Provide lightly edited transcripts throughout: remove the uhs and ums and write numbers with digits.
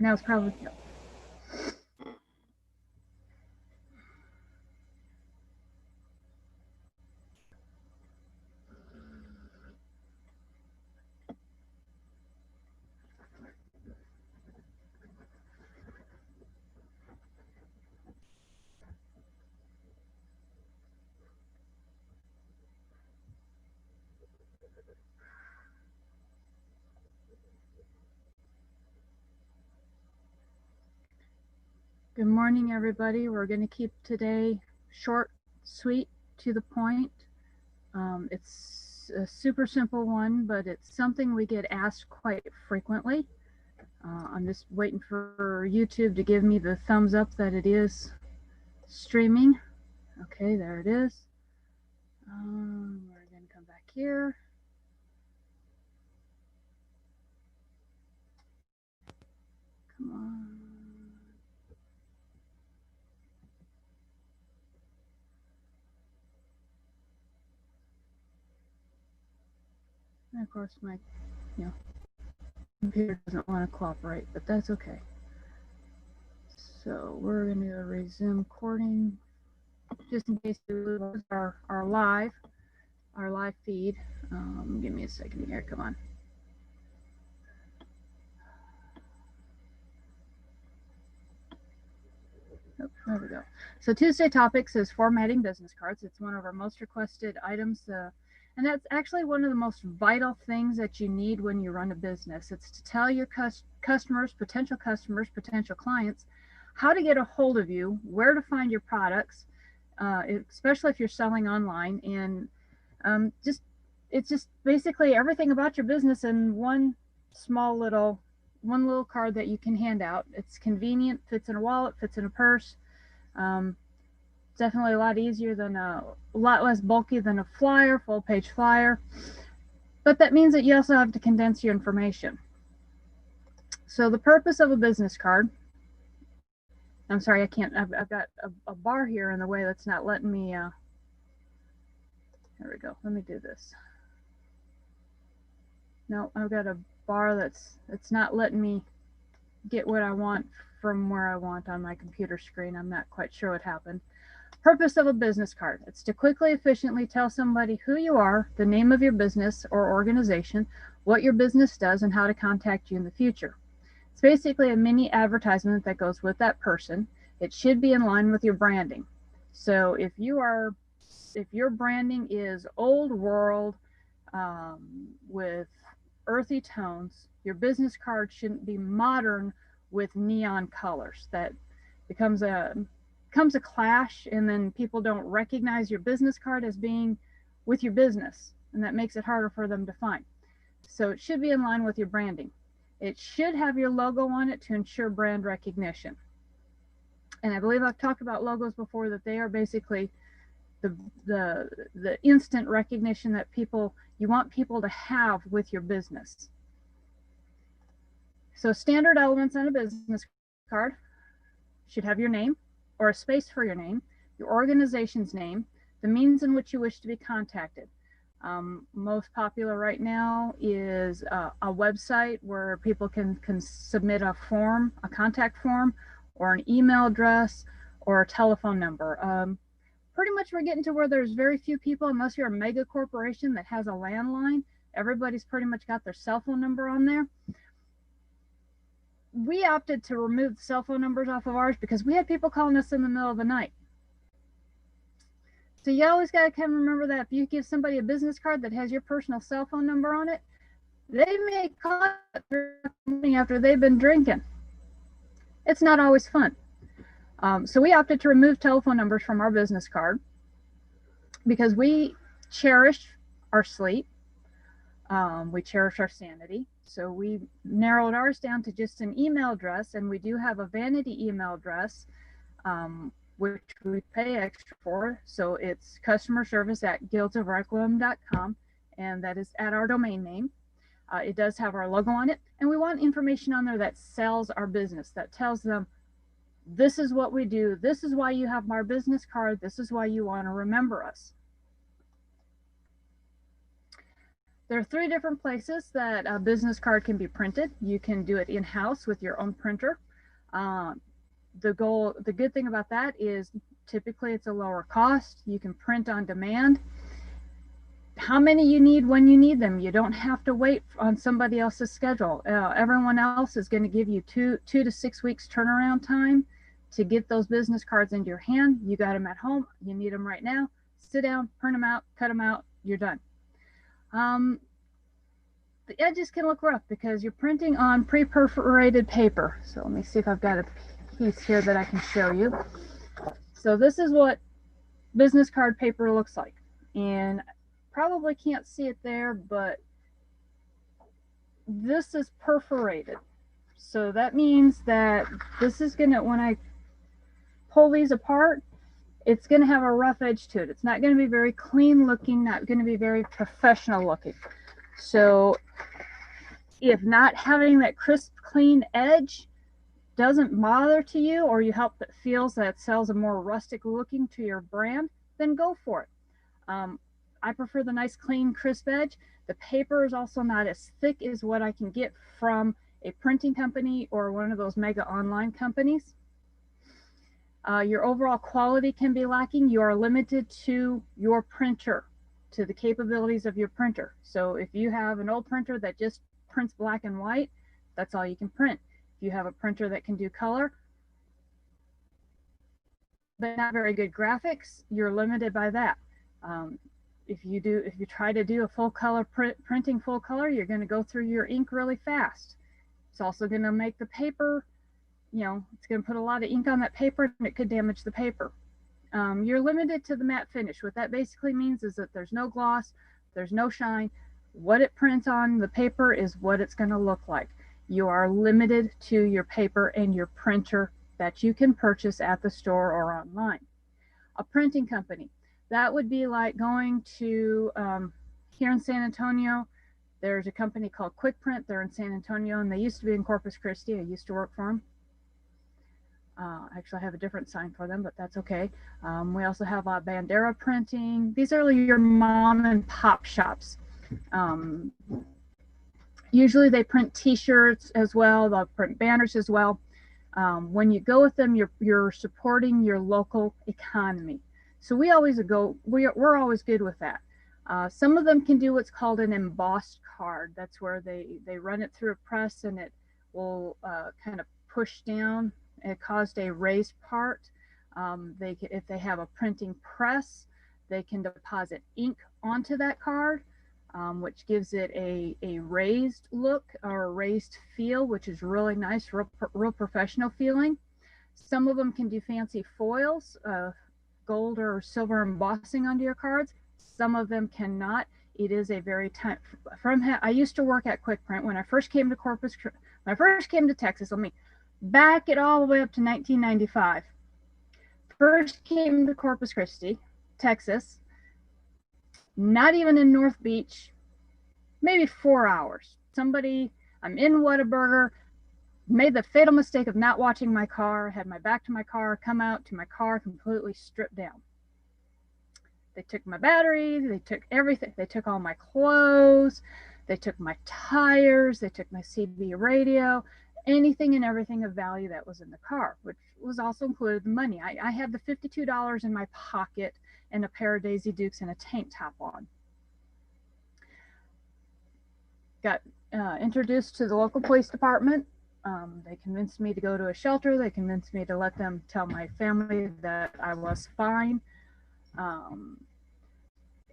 Now it's probably Good morning, everybody. We're going to keep today short, sweet, to the point. It's a super simple one, but it's something we get asked quite frequently. I'm just waiting for YouTube to give me the thumbs up that it is streaming. Okay, there it is. We're going to come back here. Come on. And of course, my computer doesn't want to cooperate, but that's okay. So we're going to resume recording just in case we lose our live feed. Give me a second here. Come on. Oh, there we go. So Tuesday topics is formatting business cards. It's one of our most requested items. And that's actually one of the most vital things that you need when you run a business. It's to tell your customers, potential clients, how to get a hold of you, where to find your products, especially if you're selling online, and it's just basically everything about your business in one little card that you can hand out. It's convenient, fits in a wallet, fits in a purse. Definitely a lot easier than a lot less bulky than a flyer, full page flyer. But that means that you also have to condense your information. So the purpose of a business card, I'm sorry, I can't, I've got a bar here in the way that's not letting me, there we go, let me do this. No, I've got a bar that's not letting me get what I want from where I want on my computer screen. I'm not quite sure what happened. Purpose of a business card. It's to quickly, efficiently tell somebody who you are, the name of your business or organization, what your business does, and how to contact you in the future. It's basically a mini advertisement that goes with that person. It should be in line with your branding. So if your branding is old world with earthy tones, your business card shouldn't be modern with neon colors. That becomes a clash, and then people don't recognize your business card as being with your business, and that makes it harder for them to find. So it should be in line with your branding. It should have your logo on it to ensure brand recognition. And I believe I've talked about logos before, that they are basically the instant recognition that you want people to have with your business. So standard elements on a business card should have your name or a space for your name, your organization's name, the means in which you wish to be contacted. Most popular right now is a website where people can submit a form, a contact form, or an email address, or a telephone number. Pretty much we're getting to where there's very few people, unless you're a mega corporation that has a landline. Everybody's pretty much got their cell phone number on there. We opted to remove the cell phone numbers off of ours because we had people calling us in the middle of the night. So you always got to kind of remember that if you give somebody a business card that has your personal cell phone number on it, they may call after they've been drinking. It's not always fun. So we opted to remove telephone numbers from our business card because we cherish our sleep. We cherish our sanity. So we narrowed ours down to just an email address, and we do have a vanity email address, which we pay extra for. So it's customer service at guildsofrequiem.com, and that is at our domain name. It does have our logo on it, and we want information on there that sells our business, that tells them, this is what we do, this is why you have our business card, this is why you want to remember us. There are 3 different places that a business card can be printed. You can do it in-house with your own printer. The good thing about that is typically it's a lower cost. You can print on demand. How many you need when you need them. You don't have to wait on somebody else's schedule. Everyone else is going to give you 2 to 6 weeks turnaround time to get those business cards into your hand. You got them at home. You need them right now. Sit down, print them out, cut them out. You're done. The edges can look rough because you're printing on pre-perforated paper. So let me see if I've got a piece here that I can show you. So this is what business card paper looks like. And probably can't see it there, but this is perforated. So that means that this is gonna, when I pull these apart, it's gonna have a rough edge to it. It's not gonna be very clean looking, not gonna be very professional looking. So if not having that crisp, clean edge doesn't bother to you, or you help that feels that sells a more rustic looking to your brand, then go for it. I prefer the nice, clean, crisp edge. The paper is also not as thick as what I can get from a printing company or one of those mega online companies. Your overall quality can be lacking. You are limited to your printer, to the capabilities of your printer. So if you have an old printer that just prints black and white, that's all you can print. If you have a printer that can do color, but not very good graphics, you're limited by that. If you try to do a full color printing full color, you're going to go through your ink really fast. It's also going to make the paper, it's going to put a lot of ink on that paper and it could damage the paper. You're limited to the matte finish. What that basically means is that there's no gloss, there's no shine. What it prints on the paper is what it's going to look like. You are limited to your paper and your printer that you can purchase at the store or online. A printing company, that would be like going to, here in San Antonio, there's a company called Quick Print. They're in San Antonio, and they used to be in Corpus Christi. I used to work for them. Actually, I have a different sign for them, but that's okay. We also have Bandera Printing. These are your mom and pop shops. Usually they print t-shirts as well. They'll print banners as well. When you go with them, you're supporting your local economy. So we're always good with that. Some of them can do what's called an embossed card. That's where they run it through a press and it will kind of push down. It caused a raised part. If they have a printing press, they can deposit ink onto that card, which gives it a raised look or a raised feel, which is really nice, real professional feeling. Some of them can do fancy foils, gold or silver embossing onto your cards. Some of them cannot. It is a very time I used to work at Quick Print when I first came to Texas. Let me back it all the way up to 1995. First came to Corpus Christi, Texas, not even in North Beach, maybe 4 hours. I'm in Whataburger, made the fatal mistake of not watching my car, had my back to my car, come out to my car completely stripped down. They took my batteries, they took everything. They took all my clothes, they took my tires, they took my CB radio, anything and everything of value that was in the car, which was also included the money. I had the $52 in my pocket and a pair of Daisy Dukes and a tank top on. Got introduced to the local police department. They convinced me to go to a shelter. They convinced me to let them tell my family that I was fine.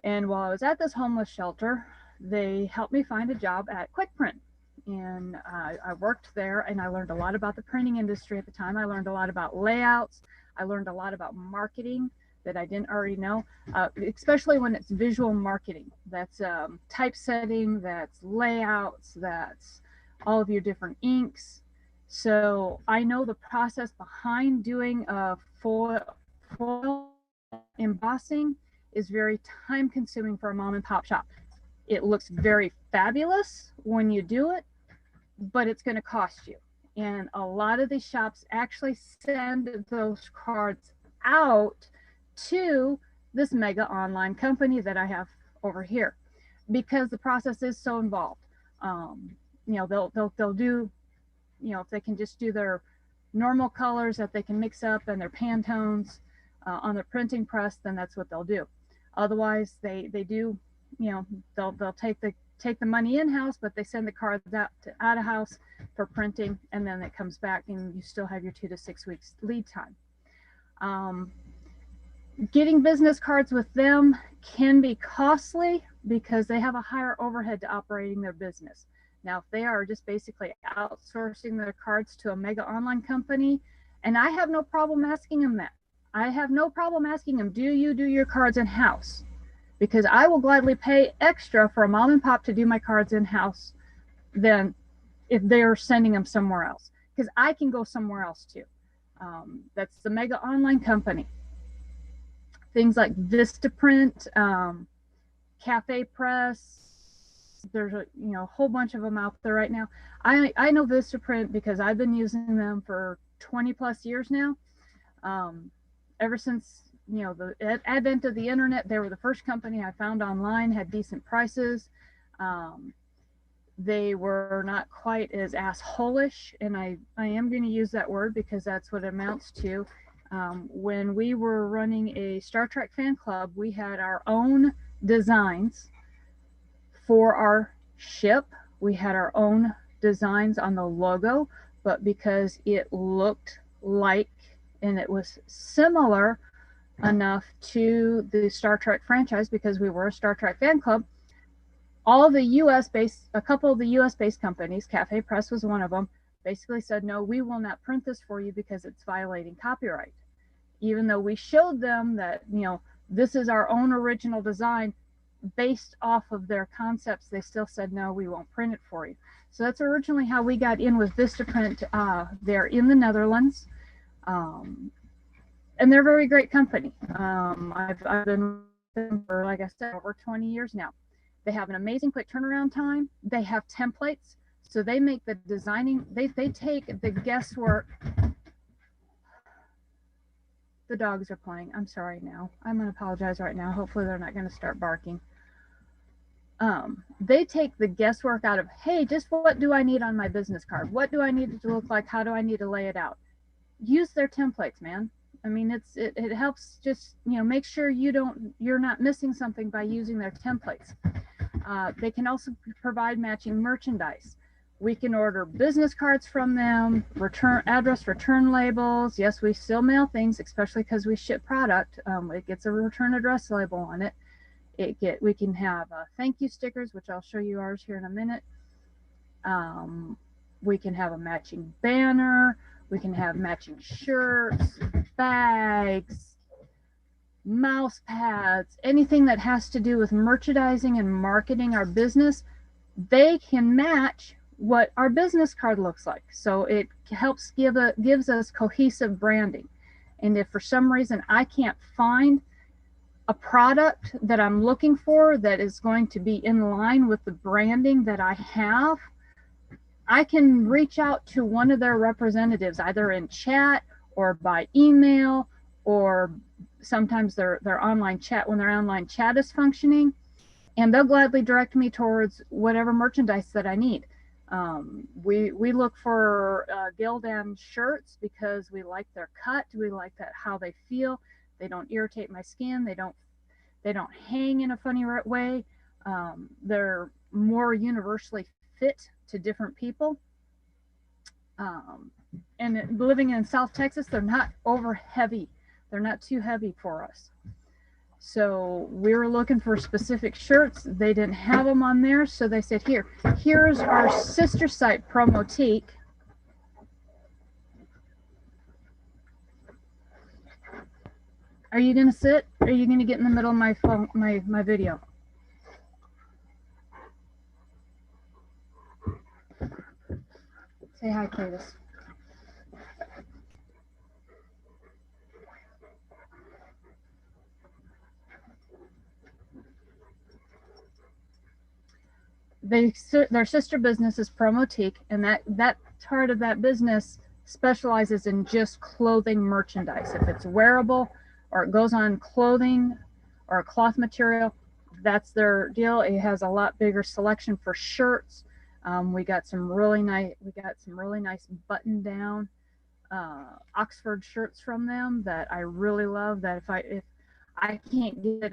And while I was at this homeless shelter, they helped me find a job at Quick Print. And I worked there and I learned a lot about the printing industry at the time. I learned a lot about layouts. I learned a lot about marketing that I didn't already know, especially when it's visual marketing. That's typesetting, that's layouts, that's all of your different inks. So I know the process behind doing a foil embossing is very time consuming for a mom and pop shop. It looks very fabulous when you do it, but it's going to cost you. And a lot of these shops actually send those cards out to this mega online company that I have over here. because the process is so involved. You know, they'll do, you know, if they can just do their normal colors that they can mix up and their Pantones on their printing press, then that's what they'll do. Otherwise, they do, you know, they'll take the money in house, but they send the cards out of house for printing, and then it comes back, and you still have your 2 to 6 weeks lead time. Getting business cards with them can be costly because they have a higher overhead to operating their business. Now, if they are just basically outsourcing their cards to a mega online company, and I have no problem asking them that. I have no problem asking them, do you do your cards in house? Because I will gladly pay extra for a mom and pop to do my cards in house than if they're sending them somewhere else, because I can go somewhere else too. That's the mega online company. Things like Vistaprint, Cafe Press. There's a whole bunch of them out there right now. I know Vistaprint because I've been using them for 20 plus years now. Ever since the advent of the internet, they were the first company I found online, had decent prices. They were not quite as asshole-ish, and I am going to use that word because that's what it amounts to. When we were running a Star Trek fan club, we had our own designs for our ship. We had our own designs on the logo, but because it looked like and it was similar enough to the Star Trek franchise, because we were a Star Trek fan club, all the a couple of the US-based companies, Cafe Press was one of them, basically said, no, we will not print this for you because it's violating copyright. Even though we showed them that, this is our own original design based off of their concepts, they still said, no, we won't print it for you. So that's originally how we got in with Vistaprint. They're in the Netherlands. And they're a very great company. I've been with them for, like I said, over 20 years now. They have an amazing quick turnaround time. They have templates. So they make the designing, they take the guesswork. The dogs are playing. I'm sorry now. I'm going to apologize right now. Hopefully they're not going to start barking. They take the guesswork out of, hey, just what do I need on my business card? What do I need it to look like? How do I need to lay it out? Use their templates, man. I mean, it helps just, make sure you're not missing something by using their templates. They can also provide matching merchandise. We can order business cards from them, address return labels. Yes, we still mail things, especially because we ship product. It gets a return address label on it. We can have thank you stickers, which I'll show you ours here in a minute. We can have a matching banner. We can have matching shirts, bags, mouse pads, anything that has to do with merchandising and marketing our business. They can match what our business card looks like. So it helps gives us cohesive branding. And if for some reason I can't find a product that I'm looking for that is going to be in line with the branding that I have, I can reach out to one of their representatives, either in chat or by email, or sometimes their online chat, when their online chat is functioning, and they'll gladly direct me towards whatever merchandise that I need. We look for Gildan shirts because we like their cut. We like how they feel. They don't irritate my skin. They don't hang in a funny way. They're more universally fit to different people. And living in South Texas, they're not over heavy. They're not too heavy for us. So we were looking for specific shirts. They didn't have them on there. So they said, here's our sister site, Promotique. Are you going to sit? Or are you going to get in the middle of my video? Say hi, Cletus. Their sister business is Promotique, and that part of that business specializes in just clothing merchandise. If it's wearable or it goes on clothing or a cloth material, that's their deal. It has a lot bigger selection for shirts. We got some really nice button down Oxford shirts from them that I really love. That if I can't get it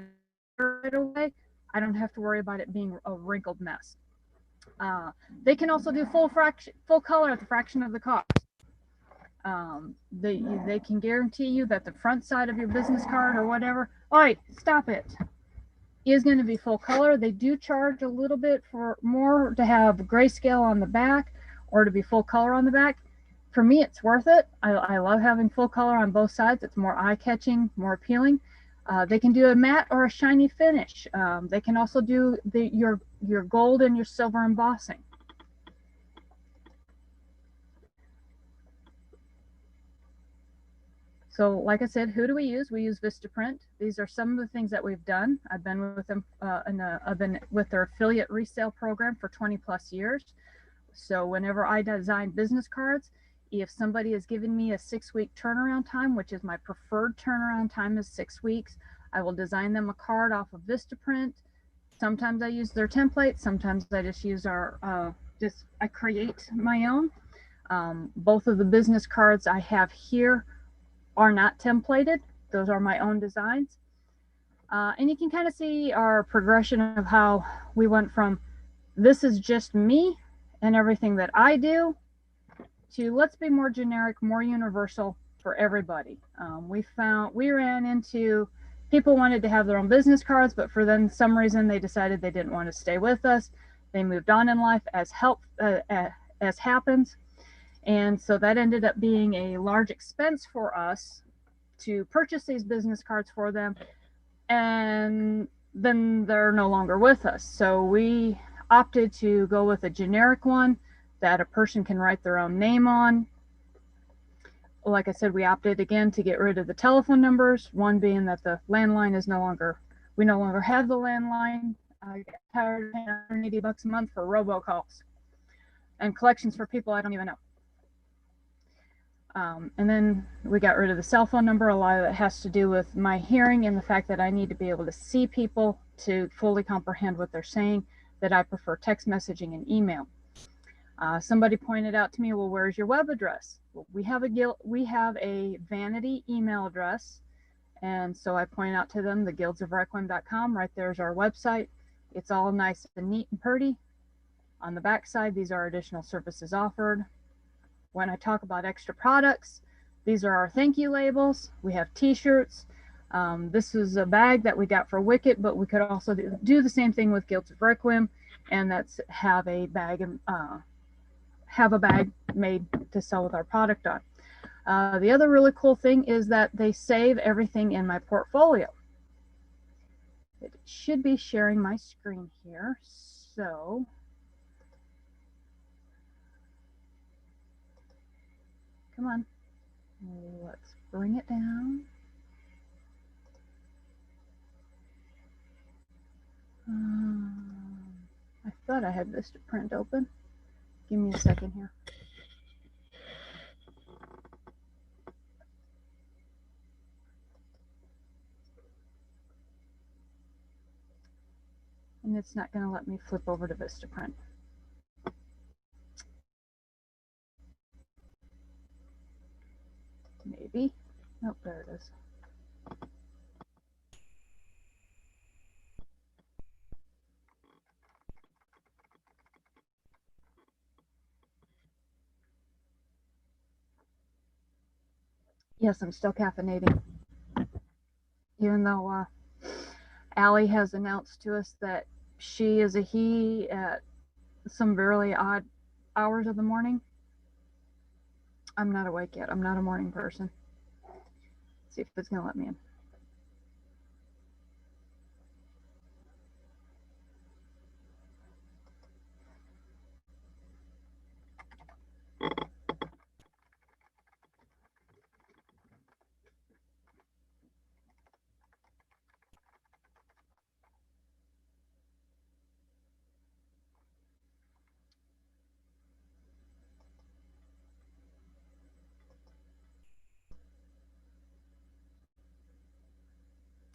right away, I don't have to worry about it being a wrinkled mess. Uh, they can also do full color at the fraction of the cost. They can guarantee you that the front side of your business card or whatever. All right, stop it. Is going to be full color. They do charge a little bit for more to have grayscale on the back or to be full color on the back. For me, it's worth it. I love having full color on both sides. It's more eye-catching, more appealing. They can do a matte or a shiny finish. They can also do your gold and your silver embossing. So like I said, who do we use? We use Vistaprint. These are some of the things that we've done. I've been with them, I've been with their affiliate resale program for 20 plus years. So whenever I design business cards, if somebody has given me a 6-week turnaround time, which is my preferred turnaround time is 6 weeks, I will design them a card off of Vistaprint. Sometimes I use their template. Sometimes I just use I create my own. Both of the business cards I have here are not templated. Those are my own designs. And you can kind of see our progression of how we went from this is just me and everything that I do to let's be more generic, more universal for everybody. We ran into people wanted to have their own business cards, but for them, some reason they decided they didn't want to stay with us. They moved on in life as happens. And so that ended up being a large expense for us to purchase these business cards for them. And then they're no longer with us. So we opted to go with a generic one that a person can write their own name on. Like I said, we opted again to get rid of the telephone numbers, one being that the landline is we no longer have the landline. I get tired of paying $180 a month for robocalls and collections for people I don't even know. And then we got rid of the cell phone number. A lot of it has to do with my hearing and the fact that I need to be able to see people to fully comprehend what they're saying, that I prefer text messaging and email. Somebody pointed out to me, well, where's your web address? Well, we have a vanity email address. And so I point out to them the guildsofrequiem.com. Right there's our website. It's all nice and neat and pretty. On the back side, these are additional services offered. When I talk about extra products, these are our thank you labels. We have t-shirts. This is a bag that we got for Wicked, but we could also do the same thing with Guilds of Requiem, and that's have a bag made to sell with our product on. The other really cool thing is that they save everything in my portfolio. It should be sharing my screen here, so come on, let's bring it down. I thought I had Vistaprint open. Give me a second here. And it's not going to let me flip over to Vistaprint. Maybe. Nope, there it is. Yes, I'm still caffeinating. Even though Allie has announced to us that she is a he at some really odd hours of the morning. I'm not awake yet. I'm not a morning person. Let's see if it's going to let me in.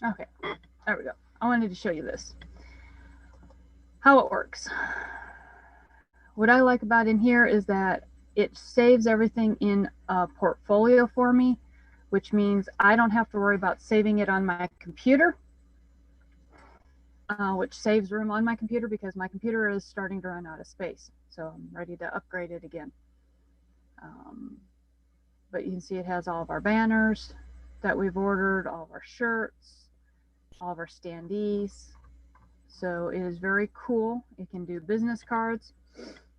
Okay, there we go. I wanted to show you this. How it works. What I like about in here is that it saves everything in a portfolio for me, which means I don't have to worry about saving it on my computer, which saves room on my computer because my computer is starting to run out of space. So I'm ready to upgrade it again. But you can see it has all of our banners that we've ordered, all of our shirts, all of our standees. So it is very cool. It can do business cards.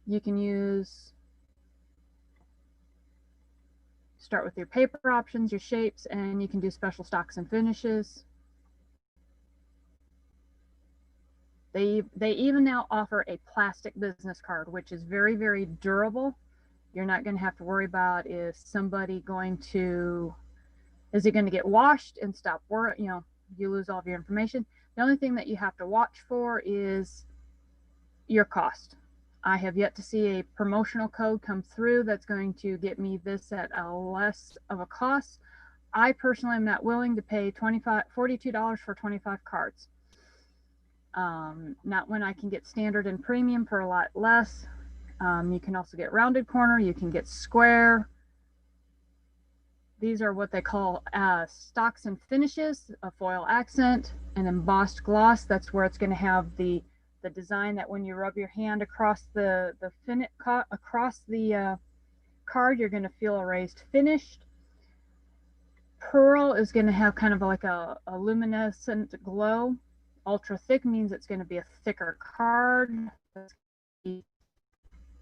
You can start with your paper options, your shapes, and you can do special stocks and finishes. They even now offer a plastic business card, which is very, very durable. You're not going to have to worry about is it going to get washed and stop work, you lose all of your information. The only thing that you have to watch for is your cost. I have yet to see a promotional code come through that's going to get me this at a less of a cost. I personally am not willing to pay $42 for 25 cards. Not when I can get standard and premium for a lot less. You can also get rounded corner, you can get square. These are what they call stocks and finishes, a foil accent, an embossed gloss. That's where it's going to have the design that when you rub your hand across the card, you're going to feel a raised finished. Pearl is going to have kind of like a luminescent glow. Ultra thick means it's going to be a thicker card.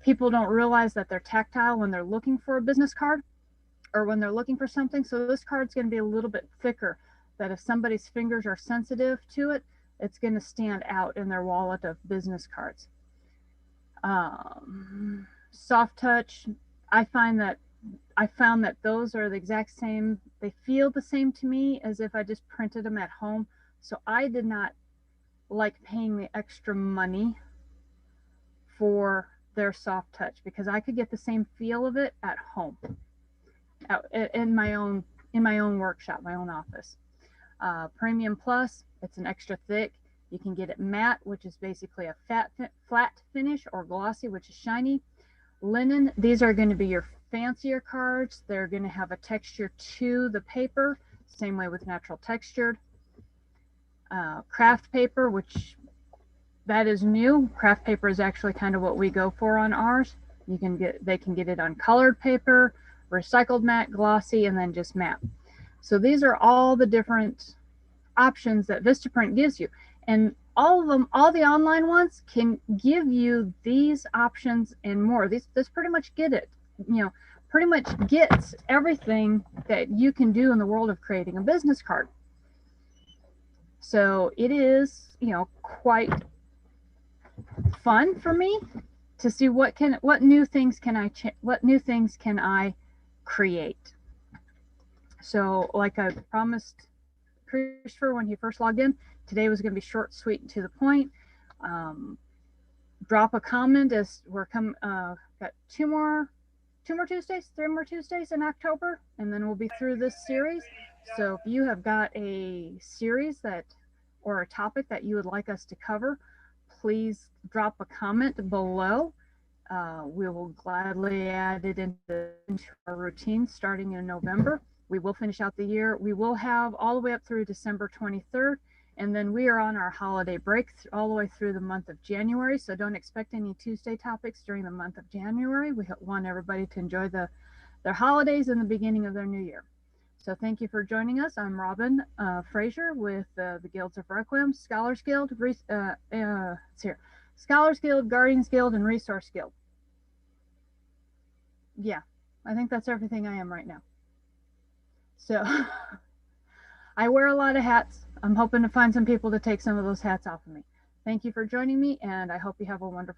People don't realize that they're tactile when they're looking for a business card or when they're looking for something. So this card's going to be a little bit thicker, that if somebody's fingers are sensitive to it, it's going to stand out in their wallet of business cards. Soft touch, I found that those are the exact same. They feel the same to me as if I just printed them at home. So I did not like paying the extra money for their soft touch because I could get the same feel of it at home, in my own workshop, my own office. Premium Plus, it's an extra thick. You can get it matte, which is basically a flat finish, or glossy, which is shiny. Linen, these are going to be your fancier cards. They're going to have a texture to the paper, same way with natural textured. Craft paper, which that is new. Craft paper is actually kind of what we go for on ours. They can get it on colored paper, recycled matte, glossy, and then just matte. So these are all the different options that Vistaprint gives you. And all of them, all the online ones can give you these options and more. This pretty much pretty much gets everything that you can do in the world of creating a business card. So it is, quite fun for me to see what new things can I create. So like I promised Christopher when he first logged in, today was going to be short, sweet, and to the point. Drop a comment as we're got three more Tuesdays in October, and then we'll be through this series. So if you have got a series or a topic that you would like us to cover, please drop a comment below. We will gladly add it into our routine starting in November. We will finish out the year. We will have all the way up through December 23rd, and then we are on our holiday break all the way through the month of January. So don't expect any Tuesday topics during the month of January. We want everybody to enjoy their holidays and the beginning of their new year. So thank you for joining us. I'm Robin Frazier with the Guilds of Requiem, Scholars Guild, Scholars Guild, Guardians Guild, and Resource Guild. Yeah, I think that's everything I am right now. So I wear a lot of hats. I'm hoping to find some people to take some of those hats off of me. Thank you for joining me, and I hope you have a wonderful